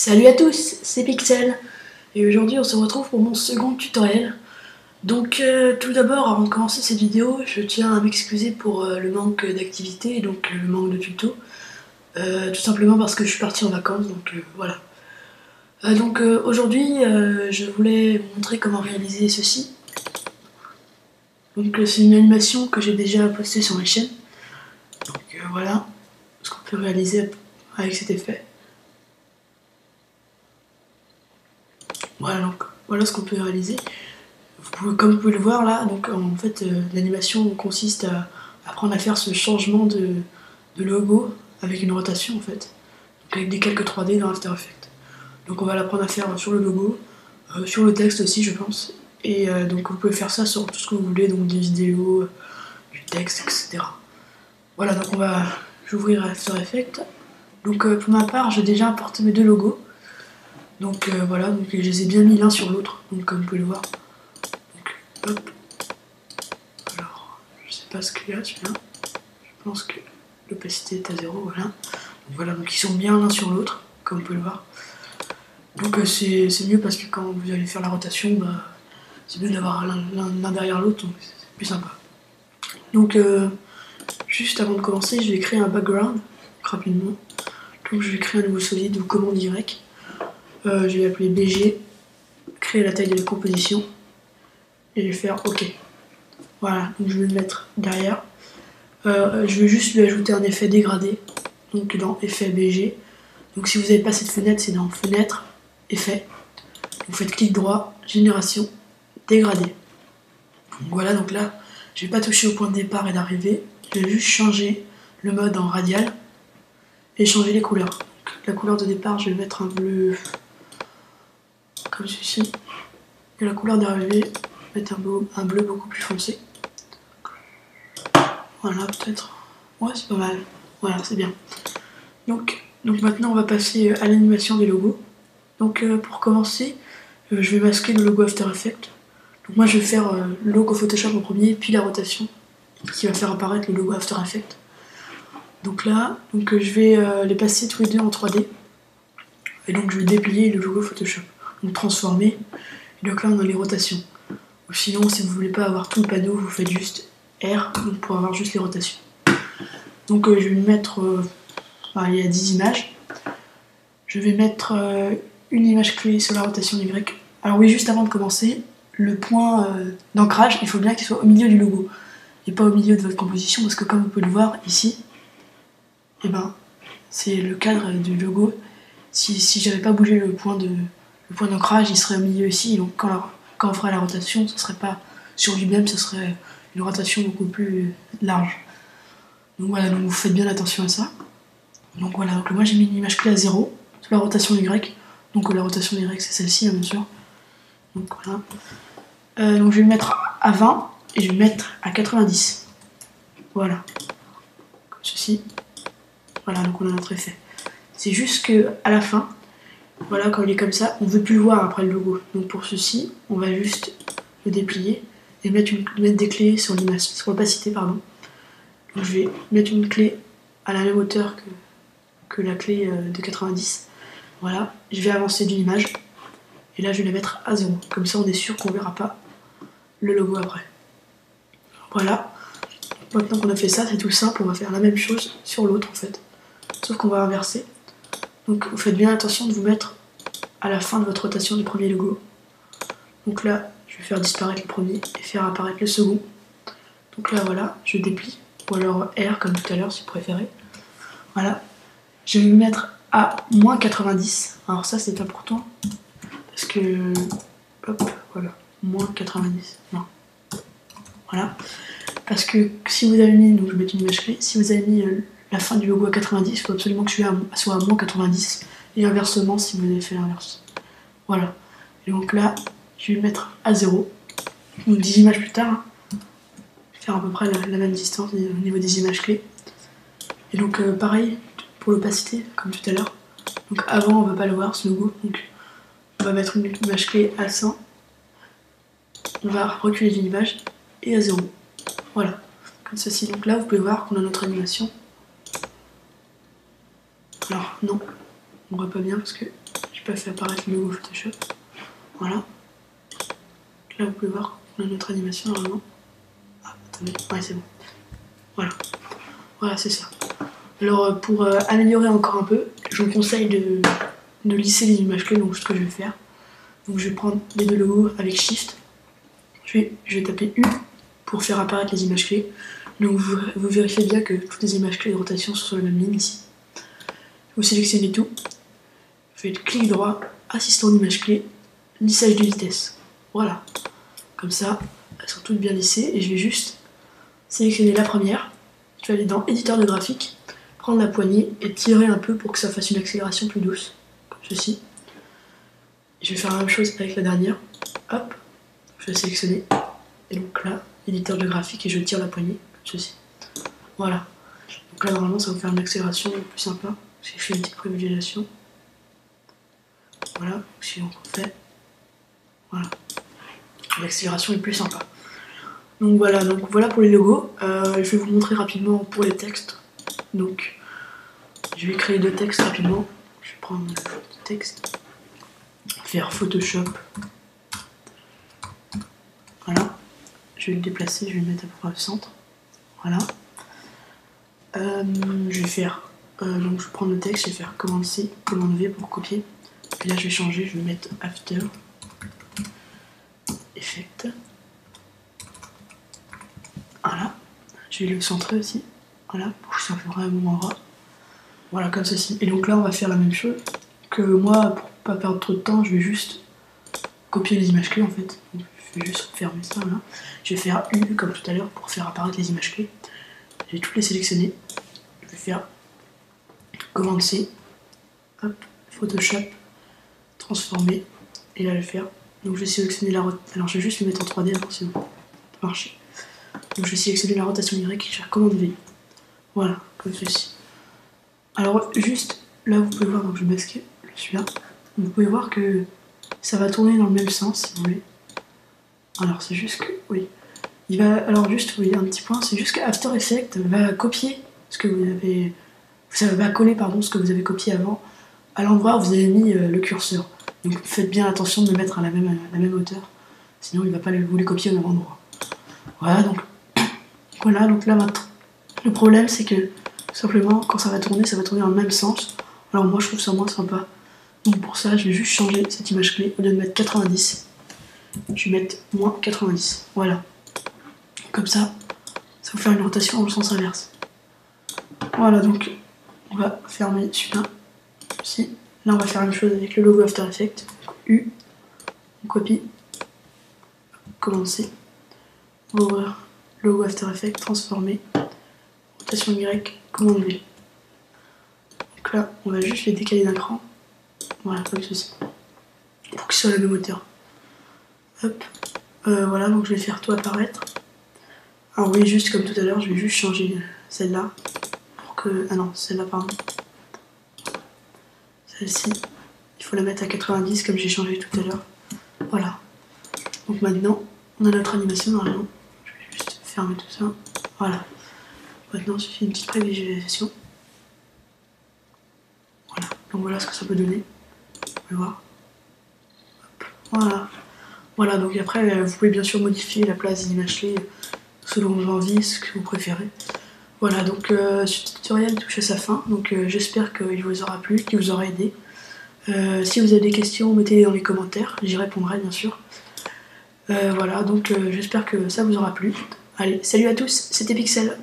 Salut à tous, c'est Pixel et aujourd'hui on se retrouve pour mon second tutoriel. Donc tout d'abord, avant de commencer cette vidéo, je tiens à m'excuser pour le manque d'activité et donc le manque de tuto. Tout simplement parce que je suis parti en vacances, donc voilà. Aujourd'hui, je voulais vous montrer comment réaliser ceci. Donc c'est une animation que j'ai déjà postée sur ma chaîne. Donc voilà ce qu'on peut réaliser avec cet effet. Voilà, donc voilà ce qu'on peut réaliser. Comme vous pouvez le voir là, donc en fait l'animation consiste à apprendre à faire ce changement de logo avec une rotation en fait, donc avec des calques 3D dans After Effects. Donc on va l'apprendre à faire sur le logo, sur le texte aussi je pense, et donc vous pouvez faire ça sur tout ce que vous voulez, donc des vidéos, du texte, etc. Voilà, donc je vais ouvrir After Effects. Donc pour ma part j'ai déjà importé mes deux logos. Donc voilà, donc je les ai bien mis l'un sur l'autre, donc comme vous pouvez le voir. Donc hop. Alors, je sais pas ce qu'il y a celui-là. Je pense que l'opacité est à 0, voilà. Donc voilà, donc ils sont bien l'un sur l'autre, comme vous pouvez le voir. Donc c'est mieux parce que quand vous allez faire la rotation, c'est mieux d'avoir l'un derrière l'autre, donc c'est plus sympa. Donc juste avant de commencer, je vais créer un background rapidement. Donc je vais créer un nouveau solide ou commande Y. Je vais appeler BG, créer la taille de la composition et je vais faire OK. Voilà, donc je vais le mettre derrière. Je vais juste lui ajouter un effet dégradé, donc dans effet BG. Donc si vous n'avez pas cette fenêtre, c'est dans fenêtre, effet. Vous faites clic droit, génération, dégradé. Donc voilà, donc là, je vais pas toucher au point de départ et d'arrivée. Je vais juste changer le mode en radial et changer les couleurs. Donc, la couleur de départ, je vais mettre un bleu comme ceci. Et la couleur d'arrivée, je vais mettre un bleu beaucoup plus foncé. Voilà, peut-être. Ouais, c'est pas mal. Voilà, c'est bien. Donc maintenant, on va passer à l'animation des logos. Donc pour commencer, je vais masquer le logo After Effects. Donc moi, je vais faire le logo Photoshop en premier, puis la rotation, qui va faire apparaître le logo After Effects. Donc là, je vais les passer tous les deux en 3D. Et donc je vais déplier le logo Photoshop. Donc transformer. Et donc là, on a les rotations. Ou sinon, si vous voulez pas avoir tout le panneau, vous faites juste R pour avoir juste les rotations. Donc je vais mettre, il y a 10 images. Je vais mettre une image clé sur la rotation Y. Alors oui, juste avant de commencer, le point d'ancrage, il faut bien qu'il soit au milieu du logo. Et pas au milieu de votre composition, parce que comme vous pouvez le voir ici, c'est le cadre du logo. Si j'avais pas bougé le point d'ancrage, il serait au milieu ici. Donc quand on fera la rotation, ce serait pas sur lui-même, ce serait une rotation beaucoup plus large. Donc voilà, donc vous faites bien attention à ça. Donc voilà, donc moi j'ai mis une image clé à 0 sur la rotation Y. Donc la rotation Y c'est celle-ci, bien sûr. Donc voilà. Donc je vais le mettre à 20 et je vais le mettre à 90. Voilà. Comme ceci. Voilà, donc on a notre effet. C'est juste que à la fin, voilà, quand il est comme ça, on ne veut plus le voir après le logo. Donc pour ceci, on va juste le déplier et mettre des clés sur l'image, sur l'opacité, pardon. Donc je vais mettre une clé à la même hauteur que la clé de 90. Voilà, je vais avancer d'une image et là je vais la mettre à 0. Comme ça on est sûr qu'on ne verra pas le logo après. Voilà, maintenant qu'on a fait ça, c'est tout simple, on va faire la même chose sur l'autre en fait. Sauf qu'on va inverser. Donc vous faites bien attention de vous mettre à la fin de votre rotation du premier logo. Donc là, je vais faire disparaître le premier et faire apparaître le second. Donc là voilà, je déplie, ou alors R comme tout à l'heure si vous préférez. Voilà, je vais me mettre à moins 90. Alors ça c'est important parce que hop, voilà, moins 90. Non. Voilà. Parce que si vous avez mis, donc je vais mettre une image clé, si vous avez mis la fin du logo à 90, il faut absolument que celui-là soit à moins 90. Et inversement si vous avez fait l'inverse. Voilà. Et donc là, je vais le mettre à 0. Donc 10 images plus tard, hein. Faire à peu près la même distance au niveau des images clés. Et donc pareil pour l'opacité, comme tout à l'heure. Donc avant on ne veut pas le voir ce logo, donc on va mettre une image clé à 100. On va reculer d'une image et à 0. Voilà, comme ceci. Donc là vous pouvez voir qu'on a notre animation. Alors non, on voit pas bien parce que j'ai j'ai pas fait apparaître le logo Photoshop. Voilà. Là vous pouvez voir, on a notre animation normalement. Ah, attendez, ouais c'est bon. Voilà. Voilà, c'est ça. Alors pour améliorer encore un peu, je vous conseille de lisser les images clés, donc ce que je vais faire. Donc je vais prendre les deux logos avec Shift. Je vais taper U pour faire apparaître les images clés. Donc vous vérifiez bien que toutes les images clés de rotation sont sur la même ligne ici. Vous sélectionnez tout. Vous faites clic droit, assistant d'image clé, lissage de vitesse. Voilà. Comme ça, elles sont toutes bien lissées et je vais juste sélectionner la première. Je vais aller dans éditeur de graphique, prendre la poignée et tirer un peu pour que ça fasse une accélération plus douce. Comme ceci. Je vais faire la même chose avec la dernière. Hop, je vais sélectionner. Et donc là, éditeur de graphique et je tire la poignée, comme ceci. Voilà. Donc là, normalement, ça va vous faire une accélération plus sympa. J'ai fait une petite prévisualisation. Voilà, si on refait. Voilà. L'accélération est plus sympa. Donc voilà pour les logos. Je vais vous montrer rapidement pour les textes. Donc, je vais créer deux textes rapidement. Je vais prendre le texte. Faire Photoshop. Voilà. Je vais le déplacer, je vais le mettre à peu près au centre. Voilà. Je vais faire. Donc je vais prendre le texte, je vais faire commande C, commande V pour copier. Et là je vais changer, je vais mettre After. Effect. Voilà. Je vais le centrer aussi. Voilà, pour que ça soit vraiment droit. Voilà, comme ceci. Et donc là on va faire la même chose. Que moi, pour pas perdre trop de temps, je vais juste copier les images clés en fait. Donc, je vais juste fermer ça là. Je vais faire U comme tout à l'heure pour faire apparaître les images clés. Je vais toutes les sélectionner. Je vais faire commande C. Hop, Photoshop, transformer. Et là je vais faire. Donc je vais sélectionner la rotation. Alors je vais juste le mettre en 3D avant sinon ça va marcher. Donc je vais sélectionner la rotation Y et je vais faire commande V. Voilà, comme ceci. Alors juste là vous pouvez voir, donc je vais masquer celui-là. Vous pouvez voir que ça va tourner dans le même sens si vous voulez. Alors c'est juste que, oui. Il va, alors juste, oui, un petit point, c'est juste que After Effects va copier ce que vous avez, ça va coller pardon, ce que vous avez copié avant à l'endroit où vous avez mis le curseur. Donc faites bien attention de le mettre à la même hauteur, sinon il ne va pas vous les copier au même endroit. Voilà, donc là maintenant, le problème c'est que tout simplement quand ça va tourner dans le même sens. Alors moi je trouve ça moins sympa. Donc pour ça je vais juste changer cette image clé, au lieu de mettre 90, je vais mettre moins 90. Voilà. Comme ça vous fait une rotation dans le sens inverse. Voilà, donc on va fermer celui-là. Ici. Là on va faire la même chose avec le logo After Effects. U, on copie, commande C, on va ouvrir logo After Effects, transformer, rotation Y, commande V. Donc là on va juste les décaler d'un cran. Voilà, comme ceci. Pour qu'ils soient à la même hauteur. Hop. Voilà, donc je vais faire tout apparaître. Alors oui, juste comme tout à l'heure, je vais juste changer celle-là. Pour que. Ah non, celle-là, pardon. Celle-ci, il faut la mettre à 90 comme j'ai changé tout à l'heure. Voilà. Donc maintenant, on a notre animation normalement. Je vais juste fermer tout ça. Voilà. Maintenant, il suffit une petite prévisualisation. Voilà. Donc voilà ce que ça peut donner. Vous pouvez voir. Hop. Voilà. Voilà, donc après, vous pouvez bien sûr modifier la place des images clés selon vos envies, ce que vous préférez. Voilà, donc ce tutoriel touche à sa fin, donc j'espère qu'il vous aura plu, qu'il vous aura aidé. Si vous avez des questions, mettez-les dans les commentaires, j'y répondrai bien sûr. Voilà, donc j'espère que ça vous aura plu. Allez, salut à tous, c'était Pixel.